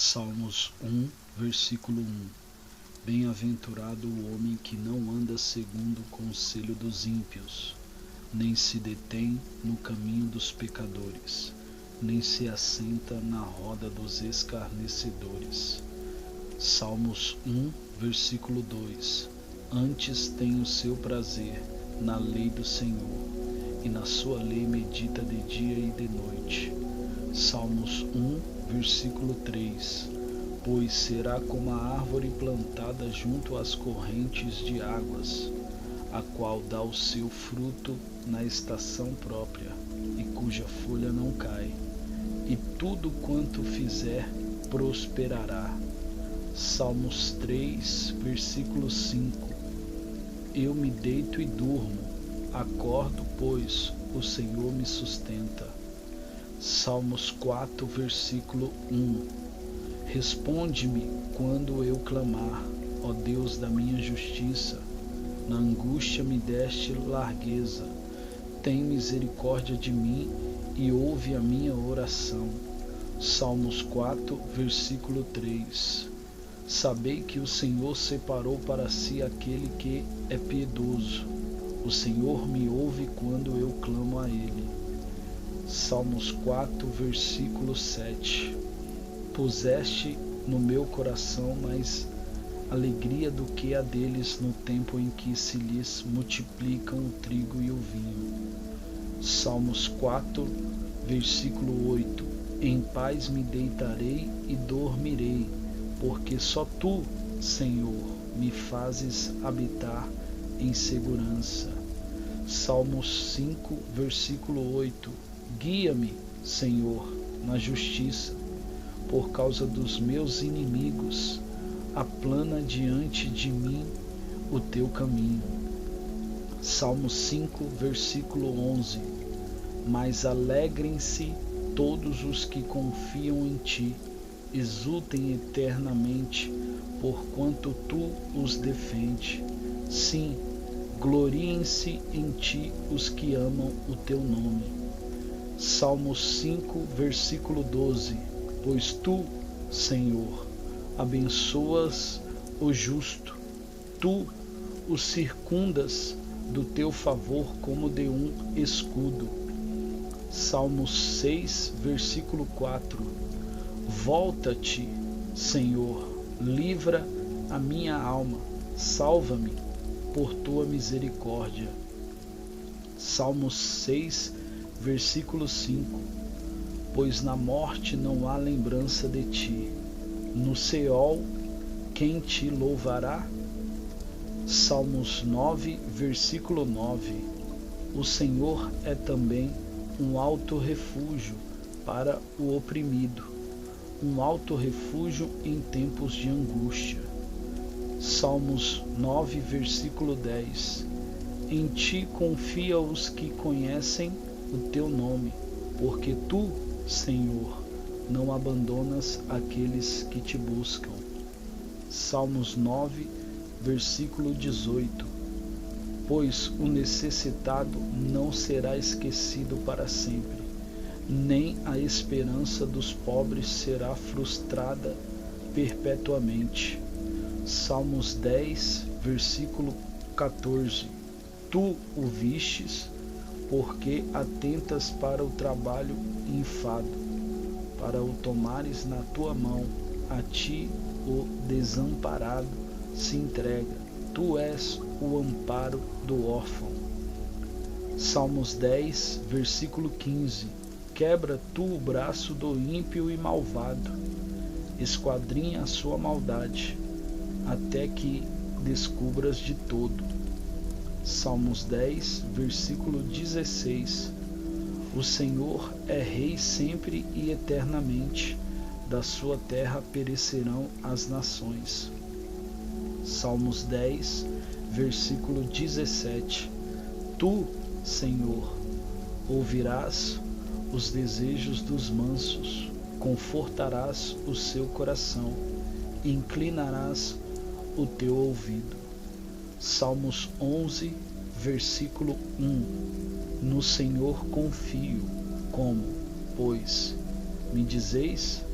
Salmos 1, versículo 1. Bem-aventurado o homem que não anda segundo o conselho dos ímpios, nem se detém no caminho dos pecadores, nem se assenta na roda dos escarnecedores. Salmos 1, versículo 2. Antes tem o seu prazer na lei do Senhor, e na sua lei medita de dia e de noite. Salmos 1, versículo 3. Pois será como a árvore plantada junto às correntes de águas, a qual dá o seu fruto na estação própria, e cuja folha não cai, e tudo quanto fizer prosperará. Salmos 3, versículo 5. Eu me deito e durmo, acordo, pois o Senhor me sustenta. Salmos 4, versículo 1. Responde-me quando eu clamar, ó Deus da minha justiça. Na angústia me deste largueza. Tem misericórdia de mim e ouve a minha oração. Salmos 4, versículo 3. Sabei que o Senhor separou para si aquele que é piedoso. O Senhor me ouve quando eu clamo a Ele. Salmos 4, versículo 7. Puseste no meu coração mais alegria do que a deles no tempo em que se lhes multiplicam o trigo e o vinho. Salmos 4, versículo 8. Em paz me deitarei e dormirei, porque só Tu, Senhor, me fazes habitar em segurança. Salmos 5, versículo 8. Guia-me, Senhor, na justiça, por causa dos meus inimigos. Aplana diante de mim o Teu caminho. Salmos 5, versículo 11. Mas alegrem-se todos os que confiam em Ti, exultem eternamente, porquanto Tu os defende. Sim, gloriem-se em Ti os que amam o Teu nome. Salmos 5, versículo 12. Pois Tu, Senhor, abençoas o justo, Tu o circundas do Teu favor como de um escudo. Salmos 6, versículo 4. Volta-te, Senhor, livra a minha alma, salva-me por Tua misericórdia. Salmos 6, versículo 5. Pois na morte não há lembrança de Ti, no Seol quem Te louvará? Salmos 9, versículo 9. O Senhor é também um alto refúgio para o oprimido, um alto refúgio em tempos de angústia. Salmos 9, versículo 10. Em Ti confia os que conhecem o Teu nome, porque Tu, Senhor, não abandonas aqueles que Te buscam. Salmos 9, versículo 18. Pois o necessitado não será esquecido para sempre, nem a esperança dos pobres será frustrada perpetuamente. Salmos 10, versículo 14. Tu o vistes, porque atentas para o trabalho infado, para o tomares na tua mão, a Ti o desamparado se entrega. Tu és o amparo do órfão. Salmos 10, versículo 15. Quebra Tu o braço do ímpio e malvado, esquadrinha a sua maldade, até que descubras de todo. Salmos 10, versículo 16. O Senhor é Rei sempre e eternamente, da sua terra perecerão as nações. Salmos 10, versículo 17. Tu, Senhor, ouvirás os desejos dos mansos, confortarás o seu coração, inclinarás o teu ouvido. Salmos 11, versículo 1. No Senhor confio, como, pois, me dizeis?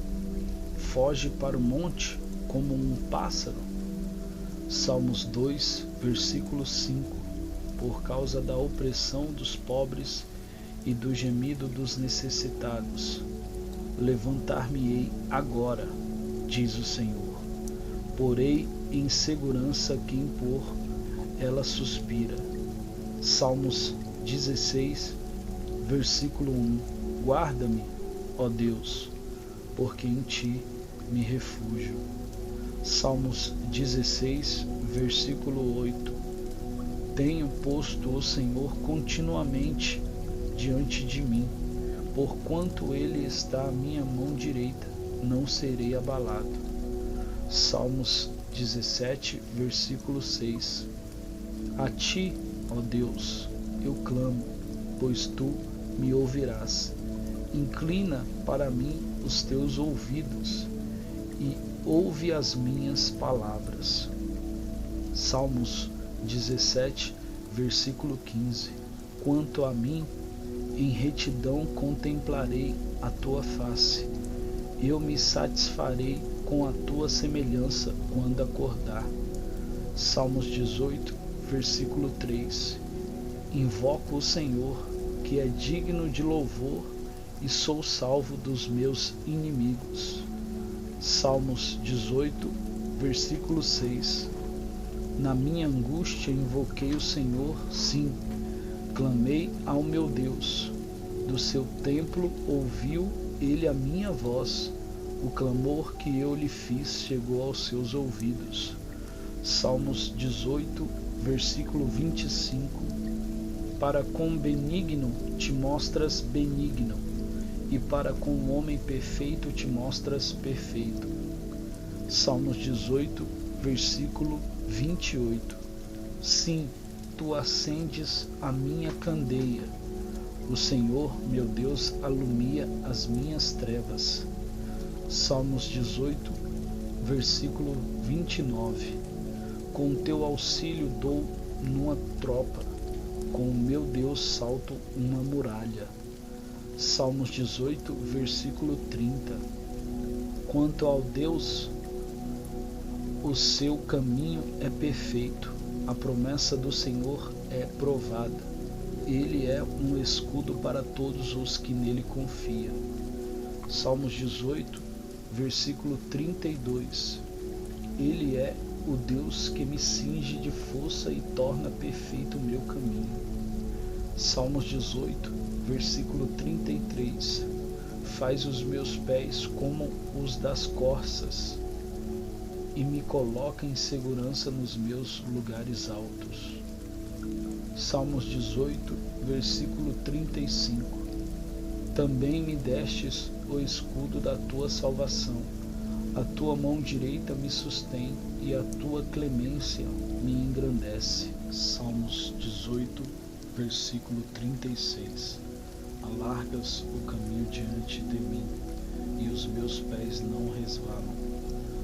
foge para o monte como um pássaro. Salmos 2, versículo 5. Por causa da opressão dos pobres e do gemido dos necessitados, levantar-me-ei agora, diz o Senhor. Porei em segurança quem por ela suspira. Salmos 16, versículo 1. Guarda-me, ó Deus, porque em ti me refúgio. Salmos 16, versículo 8. Tenho posto o Senhor continuamente diante de mim, porquanto ele está à minha mão direita, não serei abalado. Salmos 17, versículo 6. A ti, ó Deus, eu clamo, pois tu me ouvirás. Inclina para mim os teus ouvidos e ouve as minhas palavras. Salmos 17, versículo 15. Quanto a mim, em retidão contemplarei a tua face. Eu me satisfarei com a tua semelhança quando acordar. Salmos 18, versículo 3. Invoco o Senhor, que é digno de louvor, e sou salvo dos meus inimigos. Salmos 18, versículo 6. Na minha angústia invoquei o Senhor, sim, clamei ao meu Deus. Do seu templo ouviu ele a minha voz. O clamor que eu lhe fiz chegou aos seus ouvidos. Salmos 18, versículo 25. Para com benigno te mostras benigno, e para com o homem perfeito te mostras perfeito. Salmos 18, versículo 28. Sim, tu acendes a minha candeia. O Senhor, meu Deus, alumia as minhas trevas. Salmos 18, versículo 29. Com teu auxílio dou numa tropa, com o meu Deus salto uma muralha. Salmos 18, versículo 30. Quanto ao Deus, o seu caminho é perfeito, a promessa do Senhor é provada. Ele é um escudo para todos os que nele confiam. Salmos 18, versículo 32. Ele é o Deus que me cinge de força e torna perfeito o meu caminho. Salmos 18, versículo 33. Faz os meus pés como os das corças e me coloca em segurança nos meus lugares altos. Salmos 18, versículo 35. Também me destes o escudo da tua salvação. A tua mão direita me sustém e a tua clemência me engrandece. Salmos 18, versículo 36. Alargas o caminho diante de mim e os meus pés não resvalam.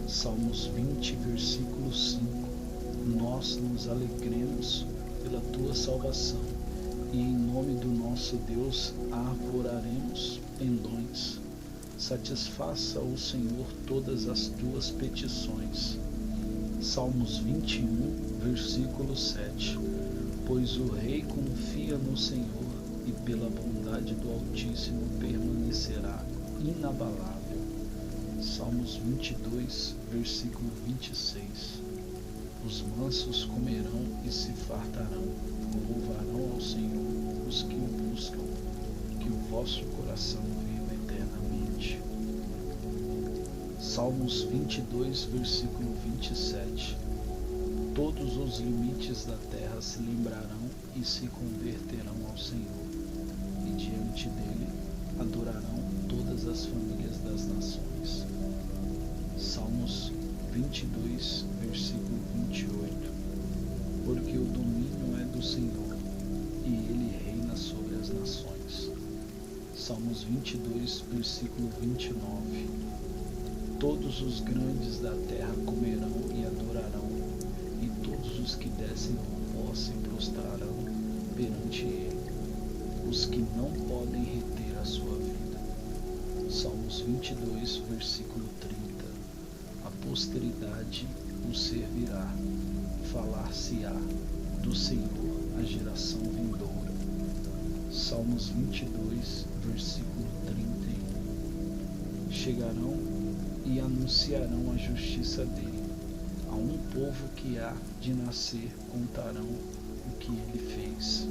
Salmos 20, versículo 5. Nós nos alegremos pela tua salvação e em nome do nosso Deus arvoraremos pendões. Satisfaça o Senhor todas as tuas petições. Salmos 21, versículo 7. Pois o rei confia no Senhor e pela bondade do Altíssimo permanecerá inabalável. Salmos 22, versículo 26. Os mansos comerão e se fartarão, louvarão ao Senhor os que o buscam, que o vosso coração viva eternamente. Salmos 22, versículo 27. Todos os limites da terra se lembrarão e se converterão ao Senhor, e diante dele adorarão todas as famílias das nações. Salmos 22, versículo 28. Porque o domínio é do Senhor, e ele reina sobre as nações. Salmos 22, versículo 29. Todos os grandes da terra comerão e adorarão, e todos os que descem ao pó se prostrarão perante ele, os que não podem reter a sua vida. Salmos 22, versículo 30. posteridade o servirá. Falar-se-á do Senhor à geração vindoura. Salmos 22, versículo 31. Chegarão e anunciarão a justiça dele. A um povo que há de nascer contarão o que ele fez.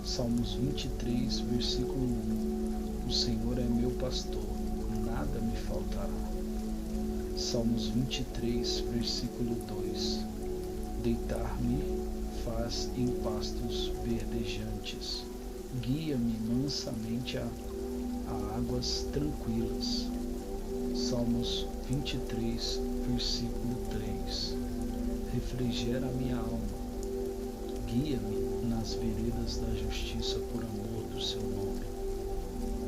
Salmos 23, versículo 1. O Senhor é meu pastor, nada me faltará. Salmos 23, versículo 2. Deitar-me faz em pastos verdejantes. Guia-me mansamente a águas tranquilas. Salmos 23, versículo 3. Refrigera minha alma. Guia-me nas veredas da justiça por amor do seu nome.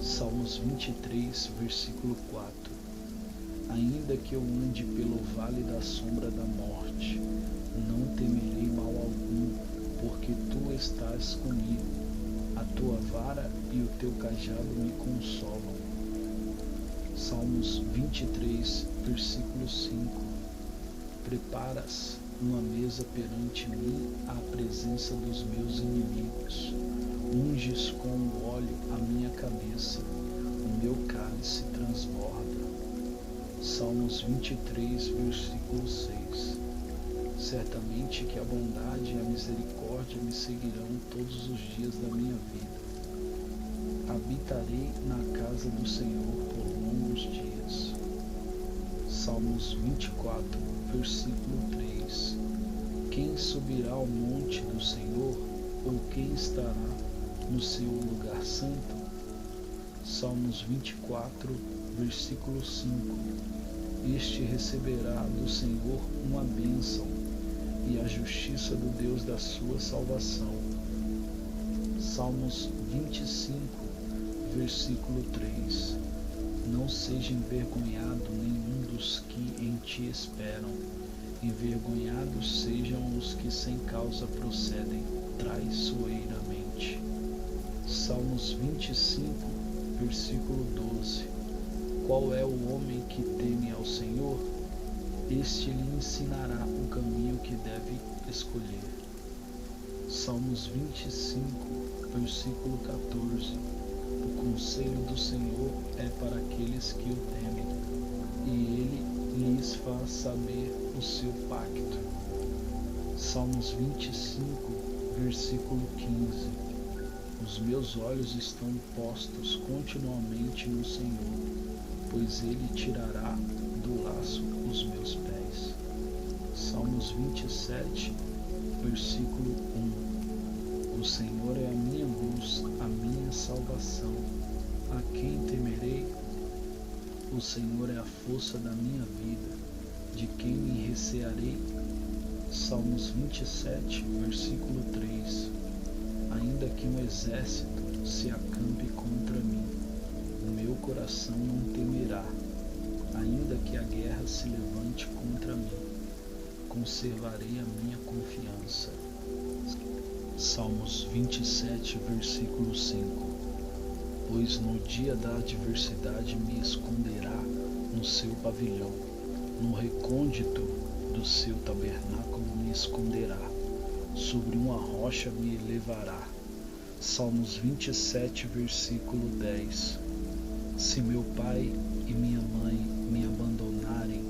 Salmos 23, versículo 4. Ainda que eu ande pelo vale da sombra da morte, não temerei mal algum, porque tu estás comigo. A tua vara e o teu cajado me consolam. Salmos 23, versículo 5. Preparas uma mesa perante mim à presença dos meus inimigos. Unges com o óleo a minha cabeça, o meu cálice transborda. Salmos 23, versículo 6. Certamente que a bondade e a misericórdia me seguirão todos os dias da minha vida. Habitarei na casa do Senhor por longos dias. Salmos 24, versículo 3. Quem subirá ao monte do Senhor, ou quem estará no seu lugar santo? Salmos 24, versículo 5. Este receberá do Senhor uma bênção e a justiça do Deus da sua salvação. Salmos 25, versículo 3. Não seja envergonhado nenhum dos que em ti esperam. Envergonhados sejam os que sem causa procedem traiçoeiramente. Salmos 25, versículo 12. Qual é o homem que teme ao Senhor? Este lhe ensinará o caminho que deve escolher. Salmos 25, versículo 14. O conselho do Senhor é para aqueles que o temem, e ele lhes faz saber o seu pacto. Salmos 25, versículo 15. Os meus olhos estão postos continuamente no Senhor, pois ele tirará do laço os meus pés. Salmos 27, versículo 1. O Senhor é a minha luz, a minha salvação. A quem temerei? O Senhor é a força da minha vida. De quem me recearei? Salmos 27, versículo 3. Ainda que um exército se acampe contra mim, o meu coração não temerá. Ainda que a guerra se levante contra mim, conservarei a minha confiança. Salmos 27, versículo 5. Pois no dia da adversidade me esconderá no seu pavilhão, no recôndito do seu tabernáculo me esconderá, sobre uma rocha me elevará. Salmos 27, versículo 10. Se meu pai e minha mãe me abandonarem,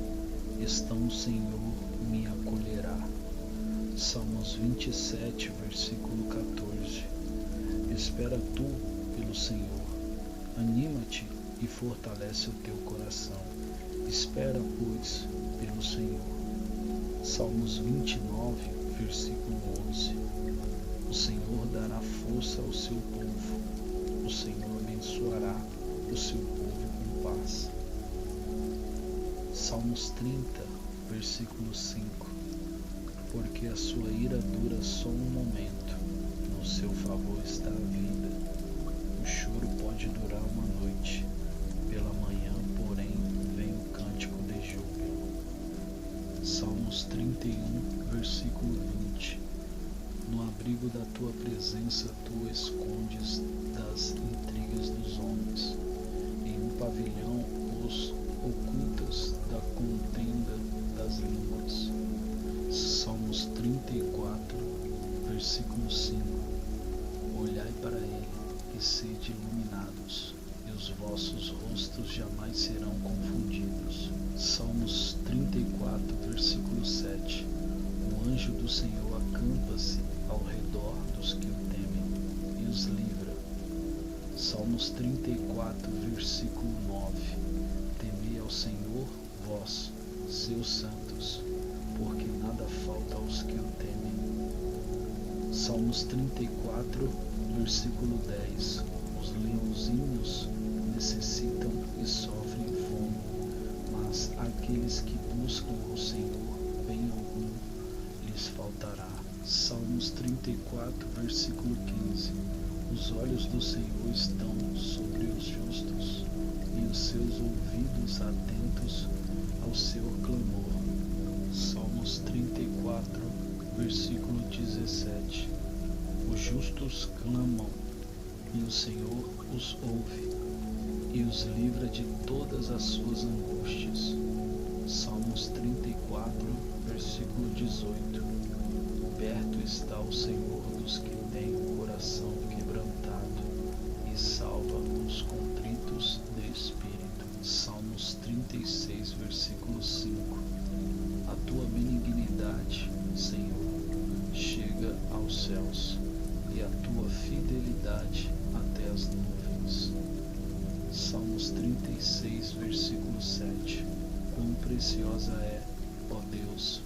então o Senhor me acolherá. Salmos 27, versículo 14. Espera tu pelo Senhor, anima-te e fortalece o teu coração. Espera, pois, pelo Senhor. Salmos 29, versículo 11. O Senhor dará força ao seu povo. O Senhor abençoará o seu povo com paz. Salmos 30, versículo 5. Porque a sua ira dura só um momento, no seu favor está a vida. O choro pode durar uma noite, pela manhã, porém, vem o cântico de júbilo. Salmos 31, versículo 20. No abrigo da tua presença tu escondes das intrigas dos homens. Em um pavilhão os ocultas da contenda 34, versículo 7. O anjo do Senhor acampa-se ao redor dos que o temem e os livra. Salmos 34, versículo 9. Temei ao Senhor, vós, seus santos, porque nada falta aos que o temem. Salmos 34, versículo 10. Os leãozinhos necessitam e sofrem fome, mas aqueles que buscam ao Senhor, bem algum lhes faltará. Salmos 34, versículo 15. Os olhos do Senhor estão sobre os justos, e os seus ouvidos atentos ao seu clamor. Salmos 34, versículo 17. Os justos clamam, e o Senhor os ouve, e os livra de todas as suas angústias. Salmos 34, versículo 18. Perto está o Senhor dos que têm o coração quebrantado, e salva os contritos de espírito. Salmos 36, versículo 5. A tua benignidade, Senhor, chega aos céus, e a tua fidelidade até as nuvens. Salmos 36, versículo 7. Quão preciosa é, ó Deus,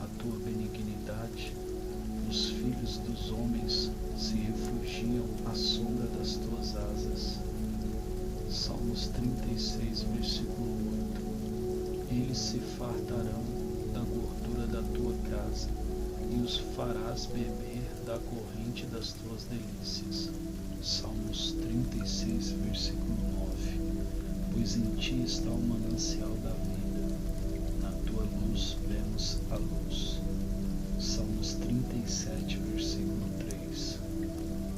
a tua benignidade! Os filhos dos homens se refugiam à sombra das tuas asas. Salmos 36, versículo 8. Eles se fartarão da gordura da tua casa, e os farás beber da corrente das tuas delícias. Salmos 36, versículo 9. Pois em ti está o manancial da vida, na tua luz vemos a luz. Salmos 37, versículo 3.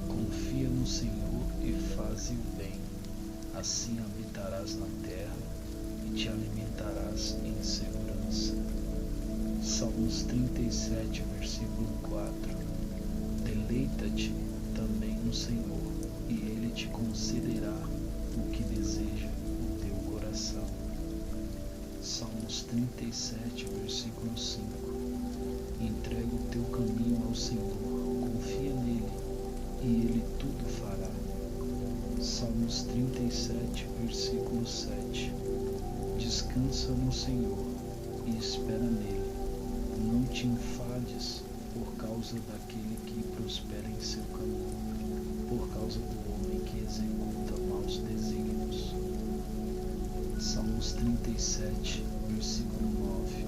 Confia no Senhor e faze o bem, assim habitarás na terra e te alimentarás em segurança. Salmos 37, versículo 4. Deleita-te também no Senhor, e Ele te concederá o que deseja o teu coração. Salmos 37, versículo 5. Entrega o teu caminho ao Senhor, confia nele, e Ele tudo fará. Salmos 37, versículo 7. Descansa no Senhor e espera nele. Não te enfades por causa daquele que prospera em seu caminho, por causa do homem que executa maus desígnios. Salmos 37, versículo 9.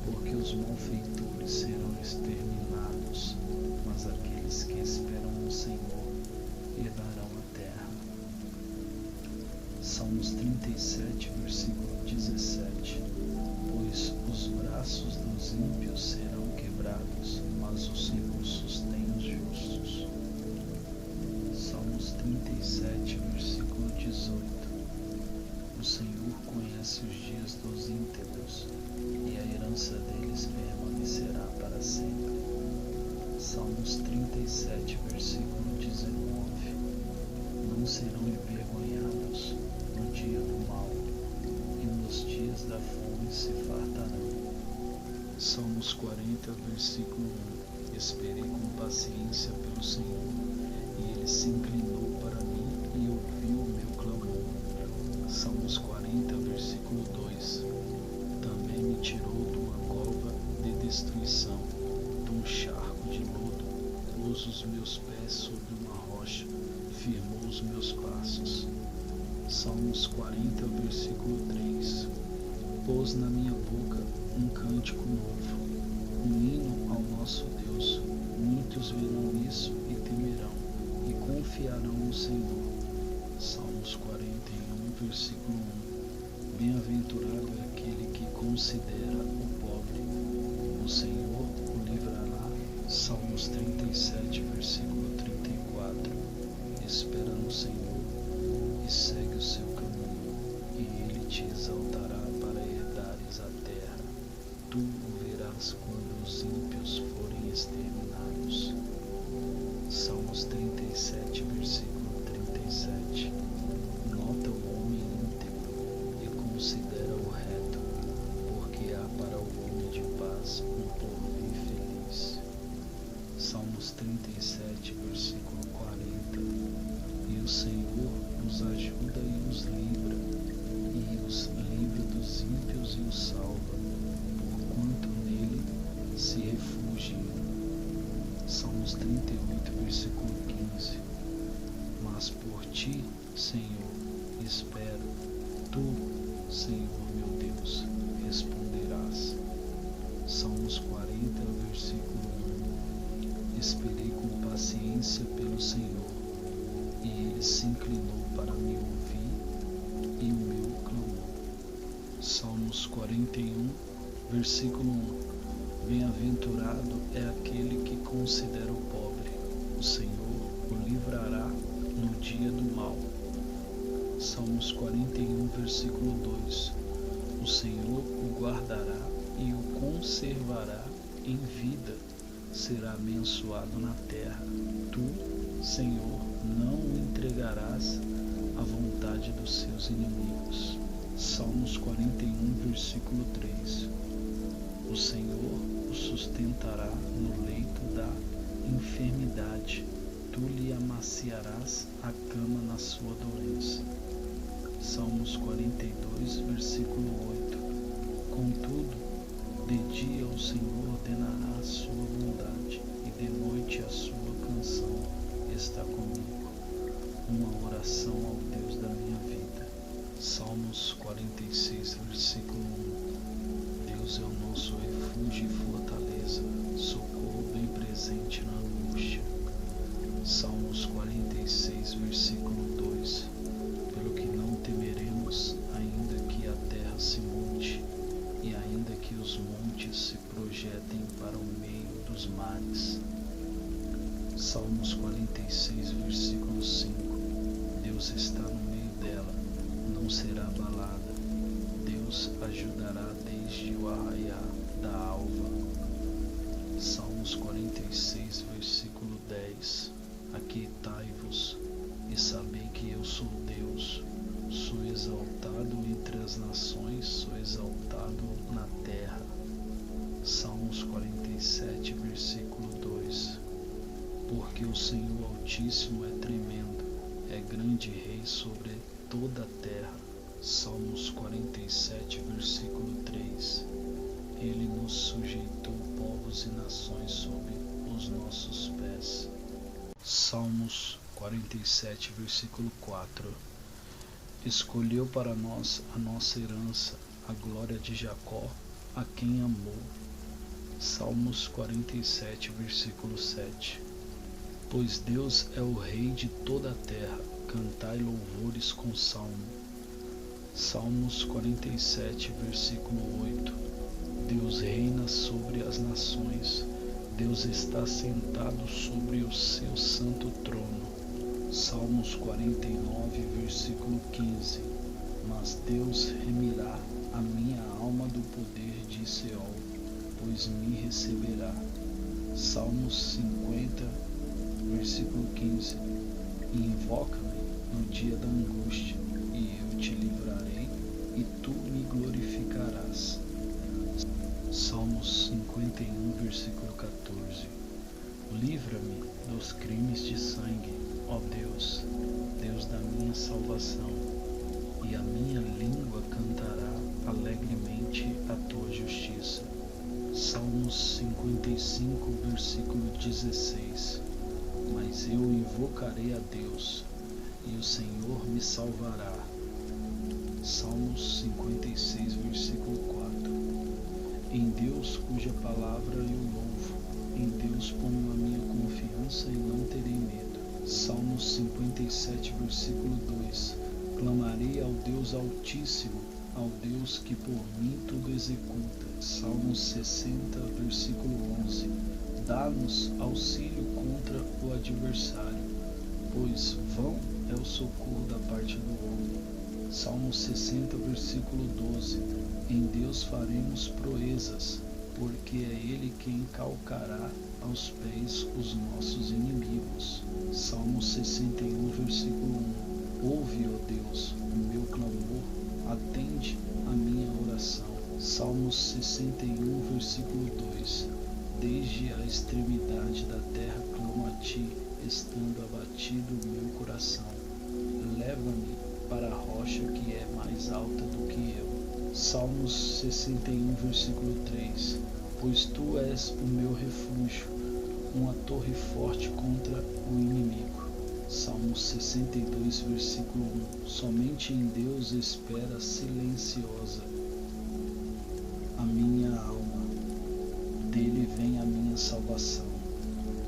Porque os malfeitores serão exterminados, mas aqueles que esperam no Senhor herdarão a terra. Salmos 37, versículo 17. Pois os braços dos ímpios serão quebrados, mas o Senhor sustém os justos. Salmos 37, versículo 18. O Senhor conhece os dias dos íntegros, e a herança deles permanecerá para sempre. Salmos 37, versículo 19. Não serão envergonhados no dia do mal, e nos dias da fome se fartarão. Salmos 40, versículo 1. Esperei com paciência pelo Senhor, e Ele se inclinou para mim e ouviu o meu clamor. Salmos 40, versículo 2. Também me tirou de uma cova de destruição, de um charco de lodo, pôs os meus pés sobre uma rocha, firmou os meus passos. Salmos 40, versículo 3. Pôs na minha boca um cântico novo, um hino ao nosso Deus. Muitos verão isso e temerão, e confiarão no Senhor. Salmos 41, versículo 1. Bem-aventurado é aquele que considera o pobre, o Senhor o livrará. Salmos 37, versículo 34. Espera no Senhor e segue o seu caminho, e Ele te exaltará para herdares a terra. Tu o verás quando os ímpios forem exterminados. Salmos 37, versículo 37. Nota o homem íntegro e considera o reto, porque há para o Salmos 37, versículo 40. E o Senhor os ajuda e os livra, e os livra dos ímpios e os salva, porquanto nele se refugiam. Salmos 38, versículo 15. Mas por ti, Senhor, espero, tu, Senhor meu Deus, responderás. Salmos 40, versículo 1. Esperei com paciência pelo Senhor, e ele se inclinou para me ouvir e o meu clamor. Salmos 41, versículo 1. Bem-aventurado é aquele que considera o pobre, o Senhor o livrará no dia do mal. Salmos 41, versículo 2. O Senhor o guardará e o conservará em vida, será abençoado na terra. Tu, Senhor, não o entregarás à vontade dos seus inimigos. Salmos 41, versículo 3. O Senhor o sustentará no leito da enfermidade, tu lhe amaciarás a cama na sua doença. Salmos 42, versículo 8. Contudo, de dia o Senhor ordenará a sua bondade, e de noite a sua canção está comigo. Uma oração ao Deus da minha vida. Salmos 46, versículo 1. Deus é o nosso refúgio e fortaleza, socorro bem presente na angústia. Salmos 46, versículo 2. Pelo que não temeremos, ainda que a terra se monte, e ainda que os montes se projetem para o meio dos mares. Salmos 46, versículo 5. Deus está no meio dela, não será abalada. Deus ajudará desde o arraiar da alva. Salmos 46, versículo 10. Aquietai-vos e sabei que eu sou Deus. Sou exaltado entre as nações, sou exaltado na terra. Salmos 47, versículo 2. Porque o Senhor Altíssimo é tremendo, é grande rei sobre toda a terra. Salmos 47, versículo 3. Ele nos sujeitou povos e nações sob os nossos pés. Salmos 47, versículo 4. Escolheu para nós a nossa herança, a glória de Jacó, a quem amou. Salmos 47, versículo 7. Pois Deus é o Rei de toda a terra, cantai louvores com salmo. Salmos 47, versículo 8. Deus reina sobre as nações, Deus está sentado sobre o seu santo trono. Salmos 49, versículo 15. Mas Deus remirá a minha alma do poder de Seol, pois me receberá. Salmos 50, versículo 15. Invoca-me no dia da angústia, e eu te livrarei, e tu me glorificarás. Salmos 51, versículo 14. Livra-me dos crimes de sangue, ó Deus, Deus da minha salvação, e a minha língua cantará alegremente a tua justiça. Salmos 55, versículo 16. Mas eu invocarei a Deus, e o Senhor me salvará. Salmos 56, versículo 4. Em Deus, cuja palavra eu louvo, em Deus ponho a minha confiança e não terei medo. Salmos 57, versículo 2. Clamarei ao Deus Altíssimo, ao Deus que por mim tudo executa. Salmos 60, versículo 11. Dá-nos auxílio contra o adversário, pois vão é o socorro da parte do homem. Salmos 60, versículo 12. Em Deus faremos proezas, porque é Ele quem calcará aos pés os nossos inimigos. Salmos 61, versículo 1. Ouve, ó Deus, o meu clamor, atende a minha oração. Salmos 61, versículo 2. Desde a extremidade da terra clamo a ti, estando abatido o meu coração. Leva-me para a rocha que é mais alta do que eu. Salmos 61, versículo 3. Pois tu és o meu refúgio, uma torre forte contra o inimigo. Salmos 62, versículo 1. Somente em Deus espera silenciosa a minha alma, dele vem a minha salvação.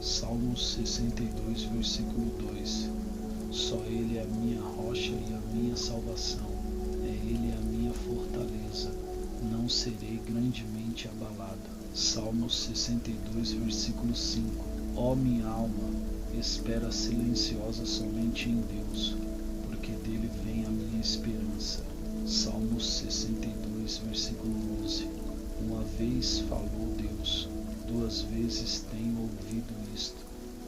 Salmos 62, versículo 2. Só ele é a minha rocha e a minha salvação, é ele a minha fortaleza, não serei grandemente abalado. Salmos 62, versículo 5. Ó minha alma, espera silenciosa somente em Deus, porque dele vem a minha esperança. Salmos 62, versículo 11. Uma vez falou Deus, duas vezes tenho ouvido isto,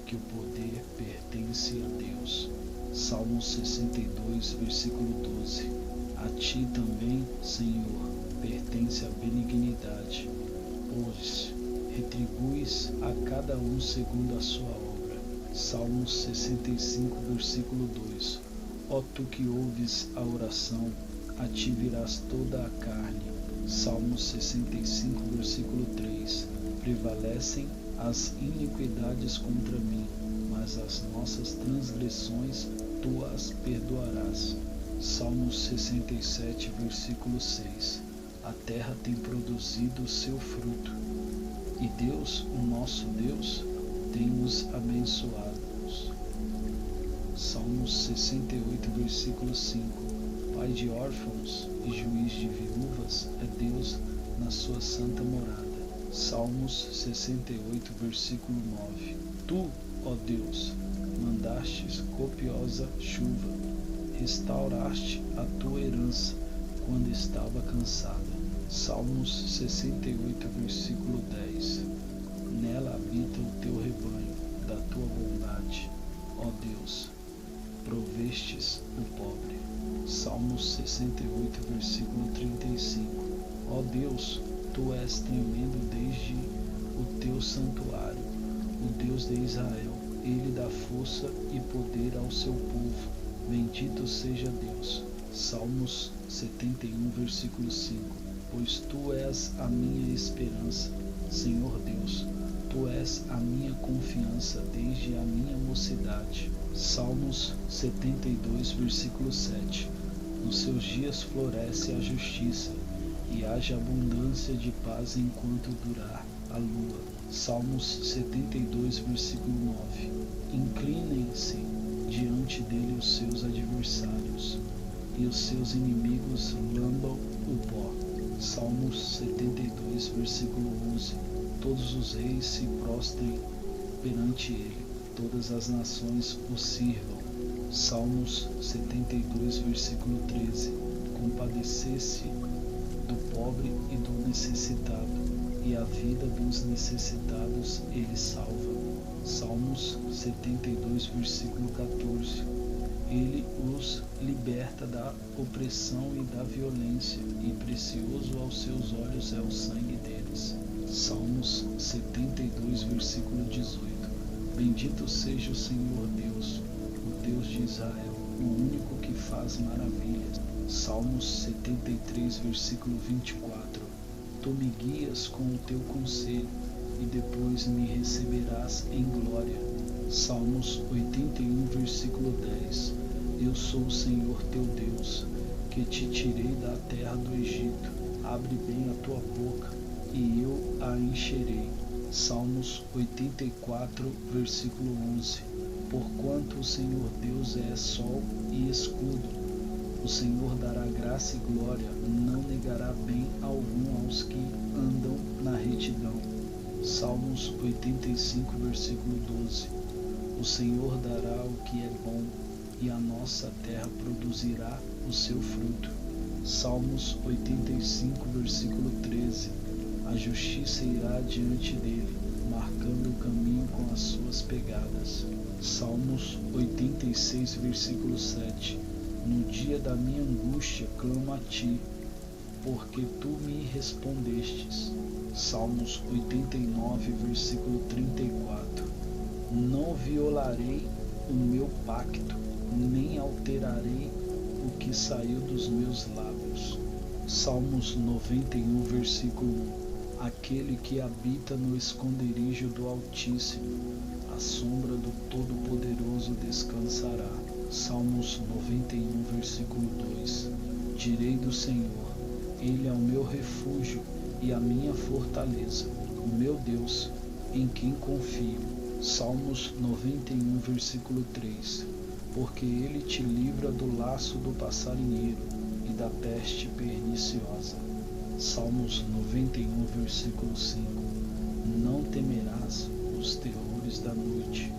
que o poder pertence a Deus. Salmos 62, versículo 12. A ti também, Senhor, pertence a benignidade, pois retribuis a cada um segundo a sua obra. Salmos 65, versículo 2. Ó tu que ouves a oração, a ti virás toda a carne. Salmos 65, versículo 3. Prevalecem as iniquidades contra mim, mas as nossas transgressões tu as perdoarás. Salmos 67, versículo 6. A terra tem produzido o seu fruto, e Deus, o nosso Deus, tem nos abençoado. Salmos 68, versículo 5. Pai de órfãos e juiz de viúvas é Deus na sua santa morada. Salmos 68, versículo 9. Tu, ó Deus, mandastes copiosa chuva, restauraste a tua herança quando estava cansada. Salmos 68, versículo 10. Nela habita o teu rebanho, da tua bondade, ó Deus, provestes o pobre. Salmos 68, versículo 35. Ó Deus, tu és tremendo desde o teu santuário, o Deus de Israel. Ele dá força e poder ao seu povo. Bendito seja Deus. Salmos 71, versículo 5. Pois tu és a minha esperança, Senhor Deus. Tu és a minha confiança desde a minha mocidade. Salmos 72, versículo 7. Nos seus dias floresce a justiça, e haja abundância de paz enquanto durar a lua. Salmos 72, versículo 9. Inclinem-se diante dele os seus adversários, e os seus inimigos lambam o pó. Salmos 72, versículo 11. Todos os reis se prostrem perante ele, todas as nações o sirvam. Salmos 72, versículo 13. Compadecesse do pobre e do necessitado, e a vida dos necessitados ele salva. Salmos 72, versículo 14. Ele os liberta da opressão e da violência, e precioso aos seus olhos é o sangue deles. Salmos 72, versículo 18. Bendito seja o Senhor Deus, o Deus de Israel, o único que faz maravilhas. Salmos 73, versículo 24. Tu me guias com o teu conselho, e depois me receberás em glória. Salmos 81, versículo 10. Eu sou o Senhor teu Deus, que te tirei da terra do Egito. Abre bem a tua boca, e eu a encherei. Salmos 84, versículo 11. Porquanto o Senhor Deus é sol e escudo, o Senhor dará graça e glória, não negará bem algum aos que andam na retidão. Salmos 85, versículo 12. O Senhor dará o que é bom, e a nossa terra produzirá o seu fruto. Salmos 85, versículo 13. A justiça irá diante dele, marcando o caminho com as suas pegadas. Salmos 86, versículo 7. No dia da minha angústia clamo a ti, porque tu me respondestes. Salmos 89, versículo 34. Não violarei o meu pacto, nem alterarei o que saiu dos meus lábios. Salmos 91, versículo 1. Aquele que habita no esconderijo do Altíssimo, à sombra do Todo-Poderoso descansará. Salmos 91, versículo 2. Direi do Senhor, Ele é o meu refúgio e a minha fortaleza, o meu Deus, em quem confio. Salmos 91, versículo 3. Porque Ele te livra do laço do passarinheiro e da peste perniciosa. Salmos 91, versículo 5. Não temerás os terrores da noite,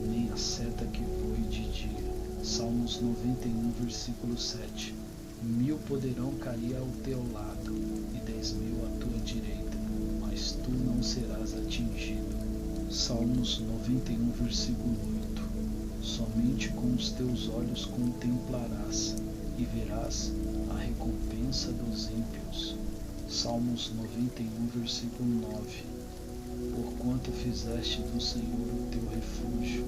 nem a seta que voe de dia. Salmos 91, versículo 7. 1000 poderão cair ao teu lado e 10.000 à tua direita, mas tu não serás atingido. Salmos 91, versículo 8. Somente com os teus olhos contemplarás e verás a recompensa dos ímpios. Salmos 91, versículo 9. Porquanto fizeste do Senhor o teu refúgio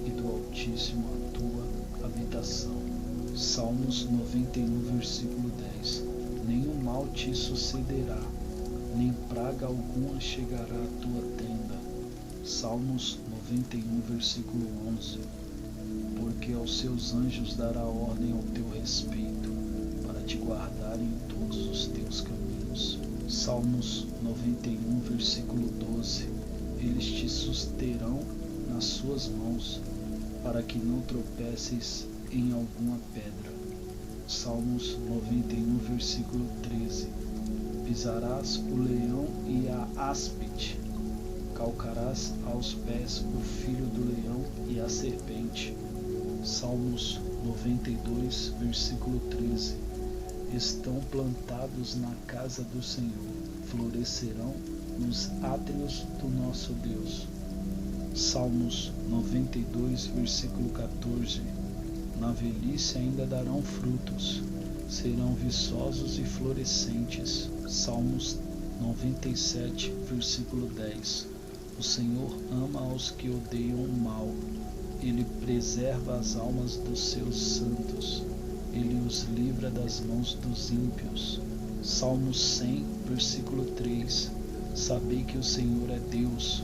e do Altíssimo a tua habitação. Salmos 91, versículo 10. Nenhum mal te sucederá, nem praga alguma chegará à tua tenda. Salmos 91, versículo 11. Porque aos seus anjos dará ordem ao teu respeito, para te guardarem em todos os teus caminhos. Salmos 91, versículo 12. Eles te susterão nas suas mãos, para que não tropeces em alguma pedra. Salmos 91, versículo 13. Pisarás o leão e a áspide, calcarás aos pés o filho do leão e a serpente. Salmos 92, versículo 13. Estão plantados na casa do Senhor, florescerão nos átrios do nosso Deus. Salmos 92, versículo 14. Na velhice ainda darão frutos, serão viçosos e florescentes. Salmos 97, versículo 10. O Senhor ama aos que odeiam o mal. Ele preserva as almas dos seus santos. Ele os livra das mãos dos ímpios. Salmos 100, versículo 3. Sabei que o Senhor é Deus.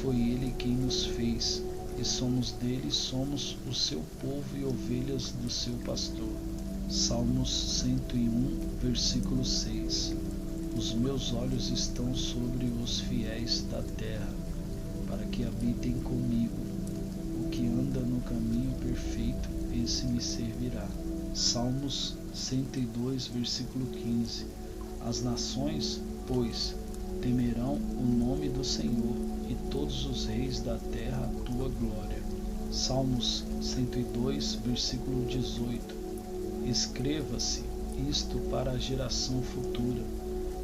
Foi Ele quem nos fez, e somos dele, somos o seu povo e ovelhas do seu pastor. Salmos 101, versículo 6. Os meus olhos estão sobre os fiéis da terra, para que habitem comigo. O que anda no caminho perfeito, esse me servirá. Salmos 102, versículo 15. As nações, pois, temerão o nome do Senhor, e todos os reis da terra a tua glória. Salmos 102, versículo 18. Escreva-se isto para a geração futura,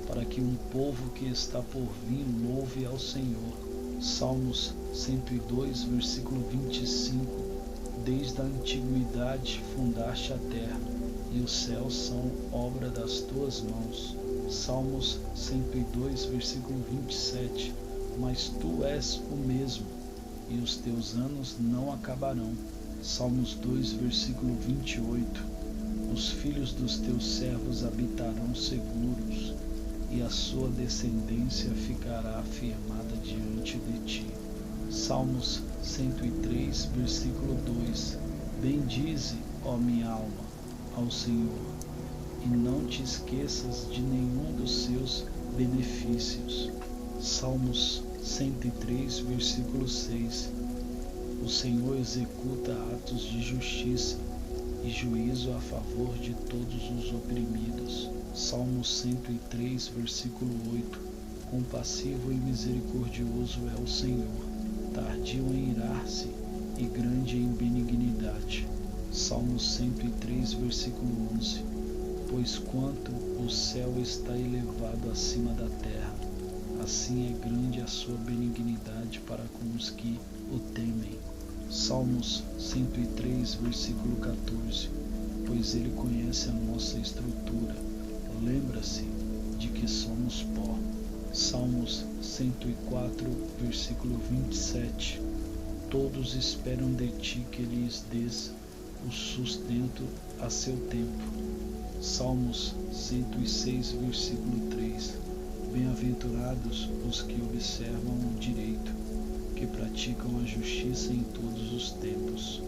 para que um povo que está por vir louve ao Senhor. Salmos 102, versículo 25. Desde a antiguidade fundaste a terra, e os céus são obra das tuas mãos. Salmos 102, versículo 27. Mas tu és o mesmo, e os teus anos não acabarão. Salmos 2, versículo 28. Os filhos dos teus servos habitarão seguros, e a sua descendência ficará afirmada diante de ti. Salmos 103, versículo 2. Bendize, ó minha alma, ao Senhor, e não te esqueças de nenhum dos seus benefícios. Salmos 103, versículo 6. O Senhor executa atos de justiça e juízo a favor de todos os oprimidos. Salmos 103, versículo 8. Compassivo e misericordioso é o Senhor, tardio em irar-se e grande em benignidade. Salmos 103, versículo 11. Pois quanto o céu está elevado acima da terra, assim é grande a sua benignidade para com os que o temem. Salmos 103, versículo 14. Pois ele conhece a nossa estrutura, lembra-se de que somos pó. Salmos 104, versículo 27. Todos esperam de ti que lhes dês o sustento a seu tempo. Salmos 106, versículo 3. Bem-aventurados os que observam o direito, que praticam a justiça em todos os tempos.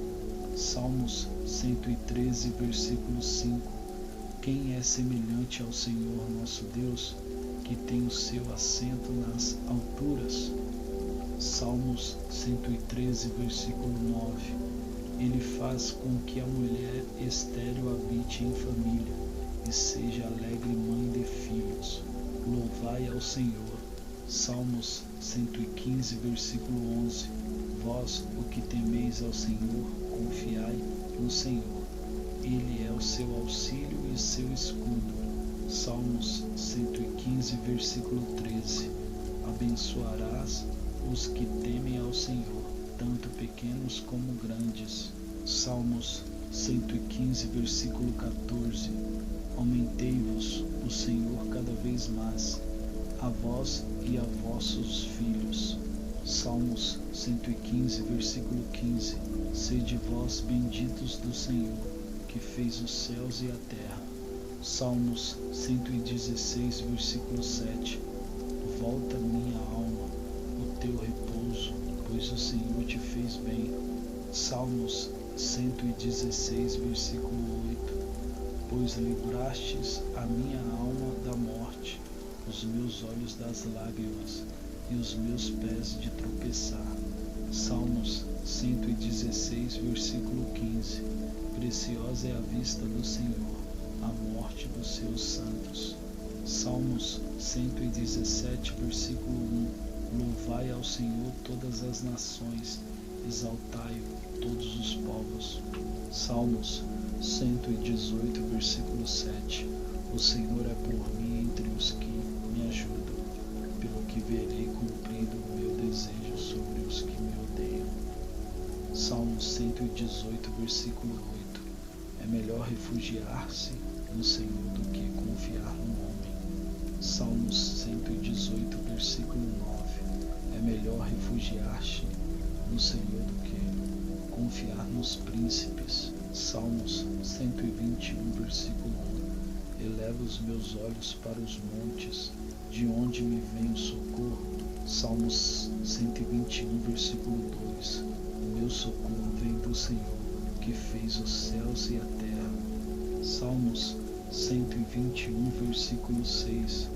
Salmos 113, versículo 5. Quem é semelhante ao Senhor nosso Deus, que tem o seu assento nas alturas? Salmos 113, versículo 9. Ele faz com que a mulher estéril habite em família e seja alegre mãe de filhos. Louvai ao Senhor. Salmos 115, versículo 11. Vós, o que temeis ao Senhor, confiai no Senhor. Ele é o seu auxílio e seu escudo. Salmos 115, versículo 13. Abençoarás os que temem ao Senhor, tanto pequenos como grandes. Salmos 115, versículo 14. Aumentei-vos o Senhor cada vez mais, a vós e a vossos filhos. Salmos 115, versículo 15. Sede vós benditos do Senhor, que fez os céus e a terra. Salmos 116, versículo 7. Volta minha alma, o teu repouso, pois o Senhor te fez bem. Salmos 116, versículo 8. Pois livrastes a minha alma da morte, os meus olhos das lágrimas e os meus pés de tropeçar. Salmos 116, versículo 15. Preciosa é a vista do Senhor, a morte dos seus santos. Salmos 117, versículo 1. Louvai ao Senhor todas as nações, exaltai-o todos os povos. Salmos 118, versículo 7. O Senhor é por mim entre os que me ajudam, pelo que verei cumprido o meu desejo sobre os que me odeiam. Salmos 118, versículo 8. É melhor refugiar-se no Senhor do que confiar no homem. Salmos 118, versículo 9. É melhor refugiar-se no Senhor do que confiar nos príncipes. Salmos 121, versículo 1. Eleva os meus olhos para os montes, de onde me vem o socorro. Salmos 121, versículo 2. O meu socorro vem do Senhor, que fez os céus e a terra. Salmos 121, versículo 6.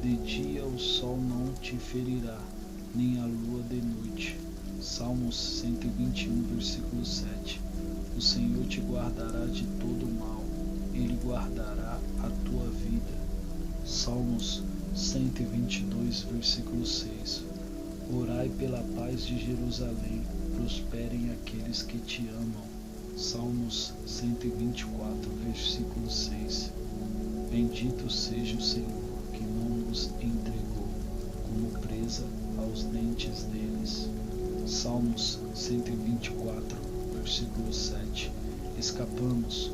De dia o sol não te ferirá, nem a lua de noite. Salmos 121, versículo 7. O Senhor te guardará de todo mal, Ele guardará a tua vida. Salmos 122, versículo 6. Orai pela paz de Jerusalém, prosperem aqueles que te amam. Salmos 124, versículo 6. Bendito seja o Senhor, que não nos entregou como presa aos dentes deles. Salmos 124, versículo 7. Escapamos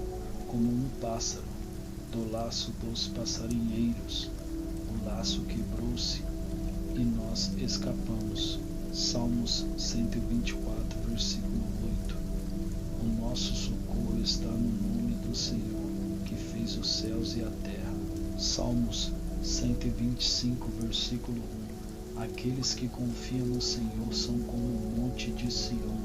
como um pássaro do laço dos passarinheiros. O laço quebrou-se e nós escapamos. Salmos 124, versículo 8. O nosso socorro está no nome do Senhor, que fez os céus e a terra. Salmos 125, versículo 1. Aqueles que confiam no Senhor são como o monte de Sião,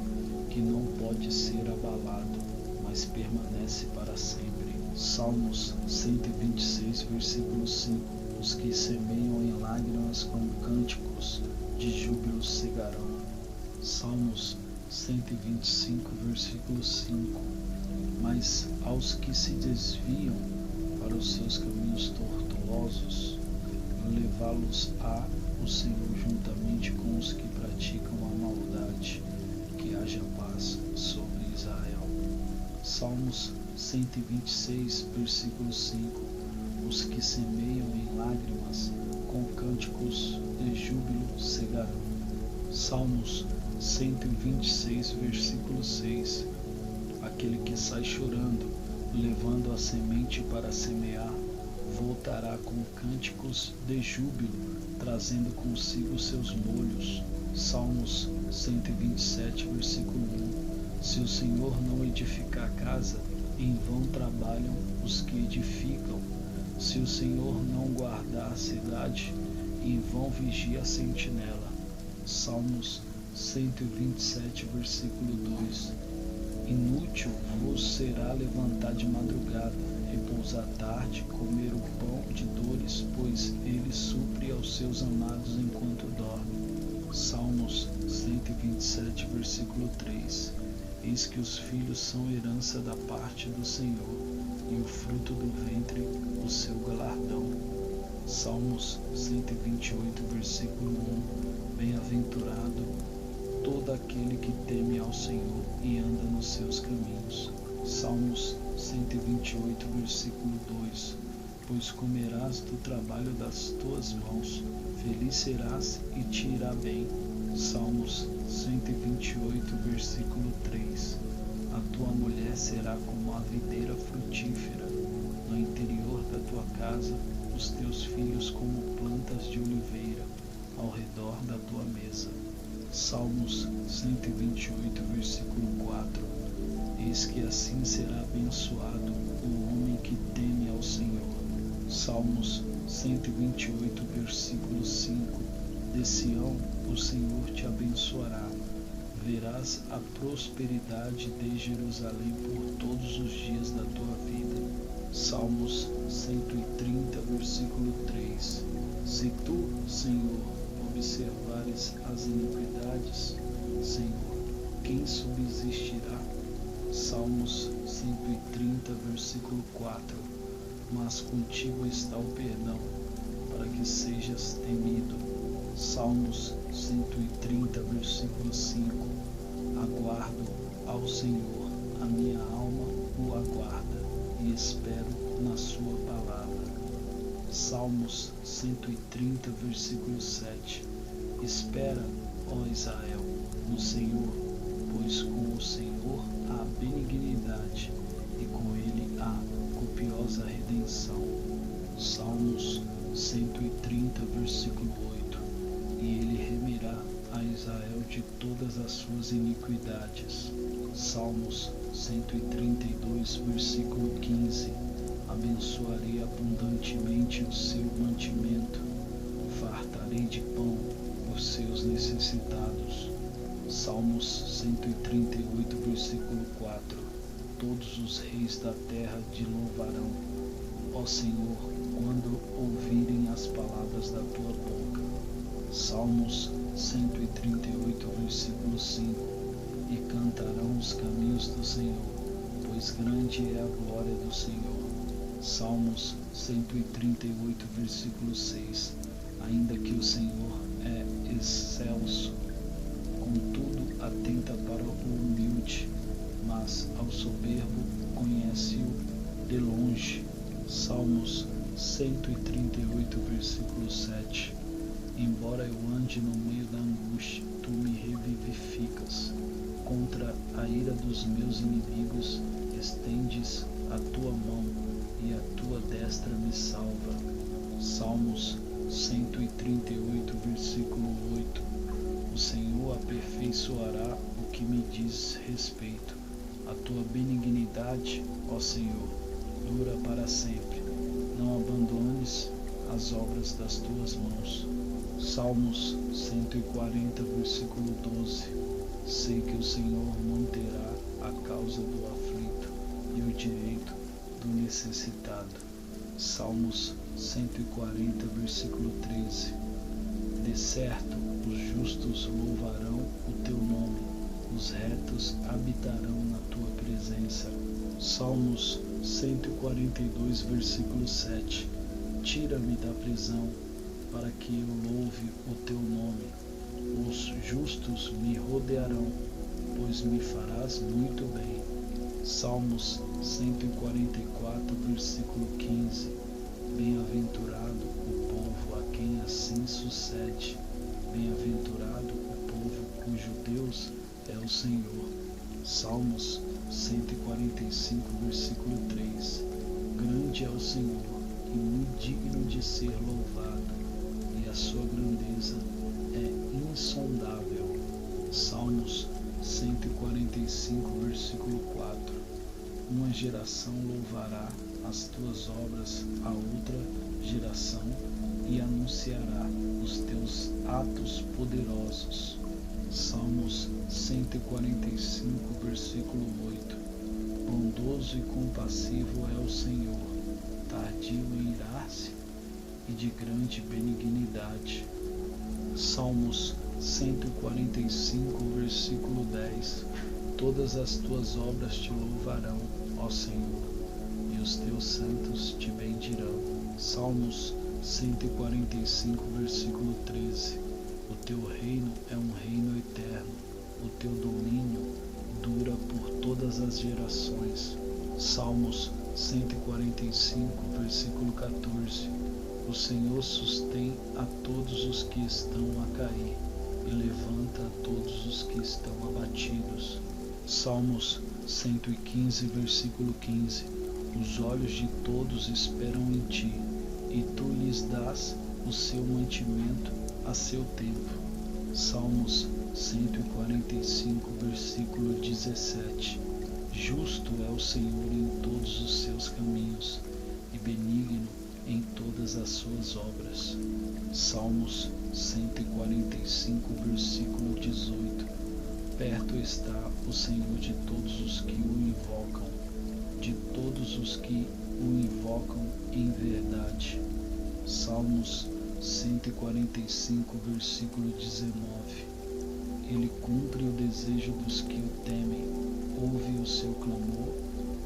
que não pode ser abalado, mas permanece para sempre. Salmos 126, versículo 5. Os que semeiam em lágrimas com cânticos de júbilo cegarão. Salmos 125, versículo 5. Mas aos que se desviam para os seus caminhos tortuosos, levá-los-á o Senhor juntamente com os que praticam a maldade, que haja paz sobre Israel. Salmos 126, versículo 5. Os que semeiam em lágrimas, com cânticos de júbilo cegarão. Salmos 126, versículo 6. Aquele que sai chorando, levando a semente para semear, voltará com cânticos de júbilo, trazendo consigo seus molhos. Salmos 127, versículo 1. Se o Senhor não edificar a casa, em vão trabalham os que edificam. Se o Senhor não guardar a cidade, em vão vigia a sentinela. Salmos 127, versículo 2. Inútil vos será levantar de madrugada, repousar tarde, comer o pão de dores, pois ele supre aos seus amados enquanto dorme. Salmos 127, versículo 3. Eis que os filhos são herança da parte do Senhor, e o fruto do ventre o seu galardão. Salmos 128, versículo 1. Bem-aventurado todo aquele que teme ao Senhor e anda nos seus caminhos. Salmos 128, versículo 2. Pois comerás do trabalho das tuas mãos, feliz serás e te irá bem. Salmos 128, versículo 3. A tua mulher será como a videira frutífera, no interior da tua casa, os teus filhos como plantas de oliveira, ao redor da tua mesa. Salmos 128, versículo 4. Eis que assim será abençoado o homem que teme ao Senhor. Salmos 128, versículo 5. De Sião o Senhor te abençoará. Verás a prosperidade de Jerusalém por todos os dias da tua vida. Salmos 130, versículo 3. Se tu, Senhor, observares as iniquidades, Senhor, quem subsistirá? Salmos 130, versículo 4. Mas contigo está o perdão, para que sejas temido. Salmos 130, versículo 5. Aguardo ao Senhor, a minha alma o aguarda, e espero na sua palavra. Salmos 130, versículo 7. Espera, ó Israel, no Senhor, pois com o Senhor há benignidade, e com ele há copiosa redenção. Salmos 130, versículo 8. E ele remirá a Israel de todas as suas iniquidades. Salmos 132, versículo 15. Abençoarei abundantemente o seu mantimento, fartarei de pão os seus necessitados. Salmos 138, versículo 4. Todos os reis da terra te louvarão, ó Senhor, quando ouvirem as palavras da tua boca. Salmos 138, versículo 5. E cantarão os caminhos do Senhor, pois grande é a glória do Senhor. Salmos 138, versículo 6. Ainda que o Senhor é excelso, contudo atenta para o humilde, mas ao soberbo conhece-o de longe. Salmos 138, versículo 7. Embora eu ande no meio da angústia, tu me revivificas. Contra a ira dos meus inimigos estendes a tua mão, e a tua destra me salva. Salmos 138, versículo 8. O Senhor aperfeiçoará o que me diz respeito. A tua benignidade, ó Senhor, dura para sempre. Não abandones as obras das tuas mãos. Salmos 140, versículo 12. Sei que o Senhor manterá a causa do aflito e o direito do necessitado. Salmos 140, versículo 13. De certo, os justos louvarão o teu nome, os retos habitarão na tua presença. Salmos 142, versículo 7. Tira-me da prisão, para que eu louve o teu nome. Os justos me rodearão, pois me farás muito bem. Salmos 144, versículo 15. Bem-aventurado o povo a quem assim sucede. Bem-aventurado o povo cujo Deus é o Senhor. Salmos 145, versículo 3. Grande é o Senhor e muito digno de ser louvado, e a sua grandeza é insondável. Salmos 145, versículo 4. Uma geração louvará as tuas obras a outra geração e anunciará os teus atos poderosos. Salmos 145, versículo 8. Bondoso e compassivo é o Senhor, tardio em irar-se e de grande benignidade. Salmos 145, versículo 10. Todas as tuas obras te louvarão, ó Senhor, e os teus santos te bendirão. Salmos 145, versículo 13. O teu reino é um reino eterno, o teu domínio dura por todas as gerações. Salmos 145, versículo 14. O Senhor sustém a todos os que estão a cair e levanta a todos os que estão abatidos. Salmos 115, versículo 15. Os olhos de todos esperam em ti, e tu lhes dás o seu mantimento a seu tempo. Salmos 145, versículo 17. Justo é o Senhor em todos os seus caminhos, e benigno em todas as suas obras. Salmos 145, versículo 18. Perto está o Senhor de todos os que o invocam, de todos os que o invocam em verdade. Salmos 145, versículo 19. Ele cumpre o desejo dos que o temem, ouve o seu clamor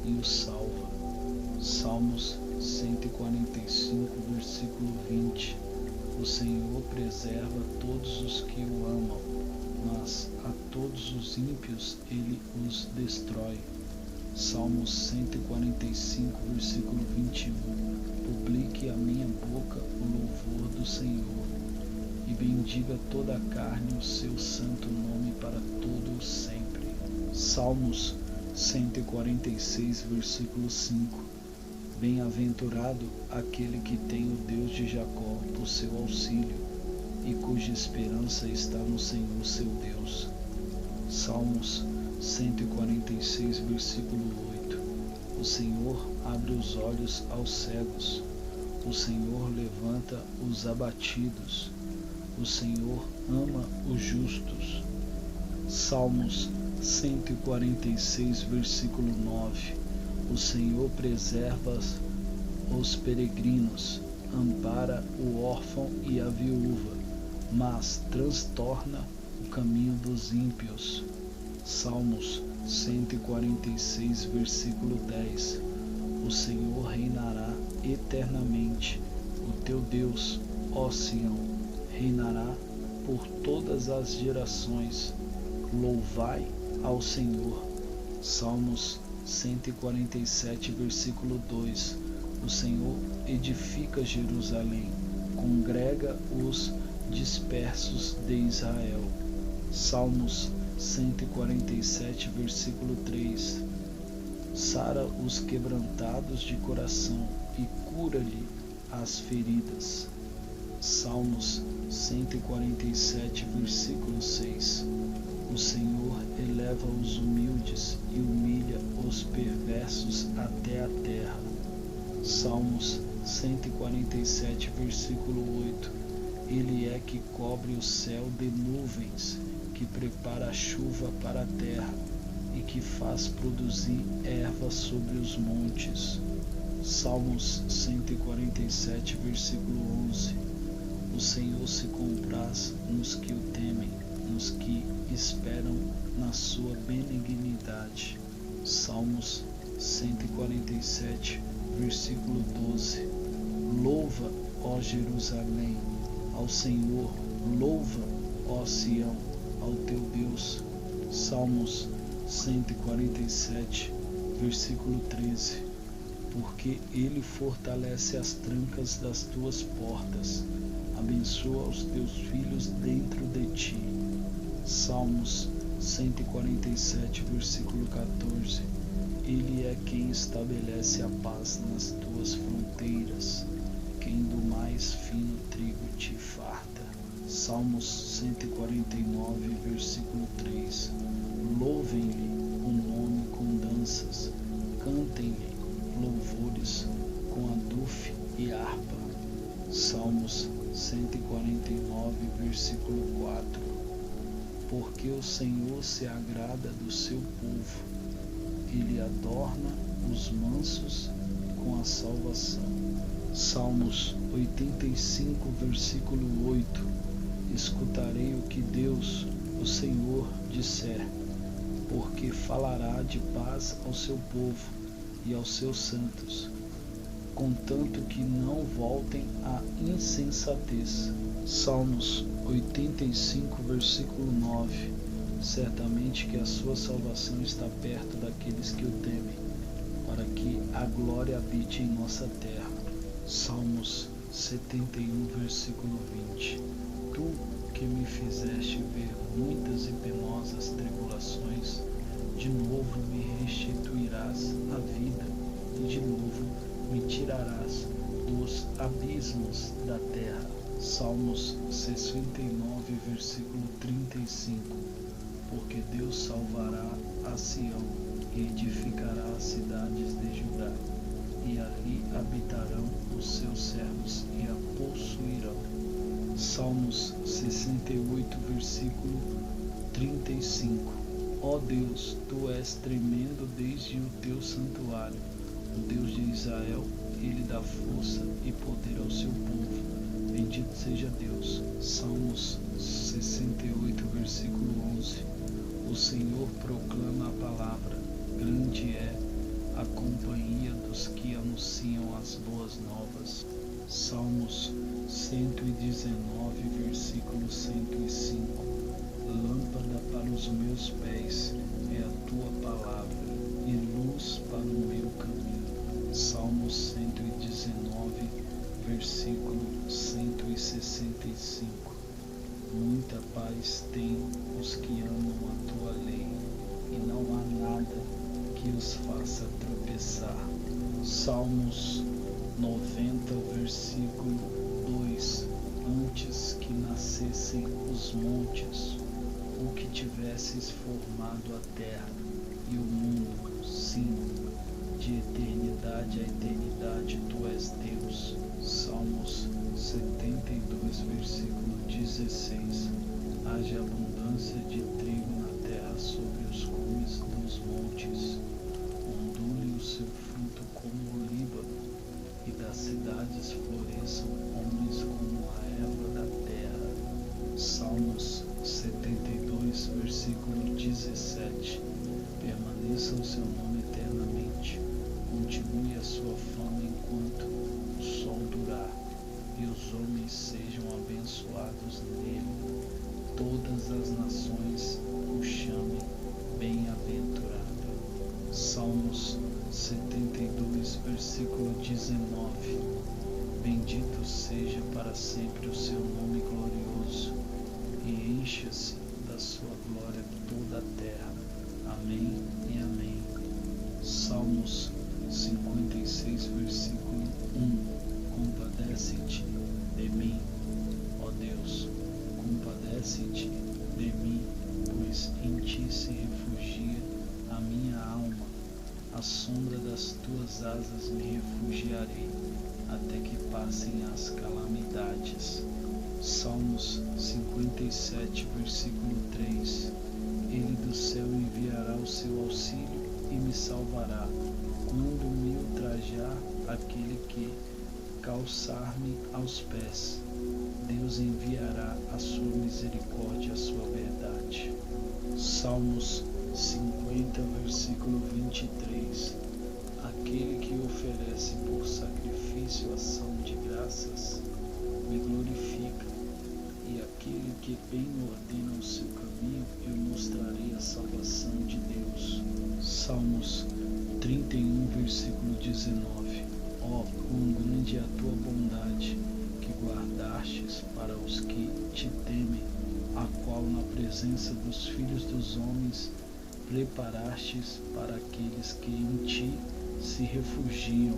e o salva. Salmos 145, versículo 20. O Senhor preserva todos os que o amam, mas a todos os ímpios ele os destrói. Salmos 145, versículo 21. Publique a minha boca o louvor do Senhor, e bendiga toda a carne o seu santo nome para todo o sempre. Salmos 146, versículo 5. Bem-aventurado aquele que tem o Deus de Jacó por seu auxílio, e cuja esperança está no Senhor seu Deus. Salmos 146, versículo 8. O Senhor abre os olhos aos cegos, o Senhor levanta os abatidos, o Senhor ama os justos. Salmos 146, versículo 9. O Senhor preserva os peregrinos, ampara o órfão e a viúva, mas transtorna o caminho dos ímpios. Salmos 146, versículo 10. O Senhor reinará eternamente, o teu Deus, ó Sião, reinará por todas as gerações. Louvai ao Senhor. Salmos 147, versículo 2. O Senhor edifica Jerusalém, congrega os dispersos de Israel. Salmos 147, versículo 3. Sara os quebrantados de coração e cura-lhe as feridas. Salmos 147, versículo 6. O Senhor eleva os humildes e humilha os perversos até a terra. Salmos 147, versículo 8. Ele é que cobre o céu de nuvens, que prepara a chuva para a terra e que faz produzir erva sobre os montes. Salmos 147, versículo 11. O Senhor se compraz nos que o temem, nos que esperam na sua benignidade. Salmos 147, versículo 12. Louva, ó Jerusalém, ao Senhor, louva, ó Sião, ao teu Deus. Salmos 147, versículo 13. Porque ele fortalece as trancas das tuas portas, abençoa os teus filhos dentro de ti. Salmos 147, versículo 14. Ele é quem estabelece a paz nas tuas fronteiras. quem do mais fino trigo te farta. Salmos 149, versículo 3. Louvem-lhe o nome com danças, cantem-lhe louvores com adufre e harpa. Salmos 149, versículo 4. Porque o Senhor se agrada do seu povo, ele adorna os mansos com a salvação. Salmos 85, versículo 8. Escutarei o que Deus, o Senhor, disser, porque falará de paz ao seu povo e aos seus santos, contanto que não voltem à insensatez. Salmos 85, versículo 9. Certamente que a sua salvação está perto daqueles que o temem, para que a glória habite em nossa terra. Salmos 71, versículo 20. Tu que me fizeste ver muitas e penosas tribulações, de novo me restituirás a vida, e de novo me tirarás dos abismos da terra. Salmos 69, versículo 35. Porque Deus salvará a Sião e edificará as cidades de Judá, e ali habitarão os seus servos e a possuirão. Salmos 68, versículo 35. Ó Deus, tu és tremendo desde o teu santuário. O Deus de Israel, ele dá força e poder ao seu povo. Bendito seja Deus. Salmos 68, versículo 11. O Senhor proclama a palavra, grande é a companhia dos que anunciam as boas novas. Salmos 119, versículo 105. Lâmpada para os meus pés é a tua palavra, e luz para o meu caminho. Salmos 119, versículo 165. Muita paz tem os que amam a tua lei, e não há nada que os faça tropeçar. Salmos 90, versículo 2. Antes que nascessem os montes, o que tivesses formado a terra e o mundo, sim, de eternidade a eternidade tu és Deus. Salmos 72, versículo 16. Haja abundância de trigo na terra sobre os cumes dos montes. Ondule o seu fruto como o líbano, e das cidades floresçam homens como a erva da terra. Salmos 72, versículo 17. Permaneça o seu nome eternamente. Continue a sua fama enquanto o sol durar, e os homens sejam abençoados nele. Todas as nações o chamem bem-aventurado. Salmos 72, versículo 19. Bendito seja para sempre o seu nome glorioso, e encha-se da sua glória toda a terra. Amém e amém. Salmos 56, versículo 1. Compadece-te de mim, ó Deus, compadece-te de mim, pois em ti se refugia a minha alma. À sombra das tuas asas me refugiarei, até que passem as calamidades. Salmos 57, versículo 3. Ele do céu enviará o seu auxílio e me salvará, quando me ultrajar aquele que calçar-me aos pés. Deus enviará a sua misericórdia e a sua verdade. Salmos 50, versículo 23. Aquele que oferece por sacrifício ação de graças me glorifica, e aquele que bem ordena o seu caminho eu mostrarei a salvação de Deus. Salmos 31, versículo 19. Ó, quão grande é a tua bondade, que guardastes para os que te temem, a qual na presença dos filhos dos homens preparastes para aqueles que em ti se refugiam.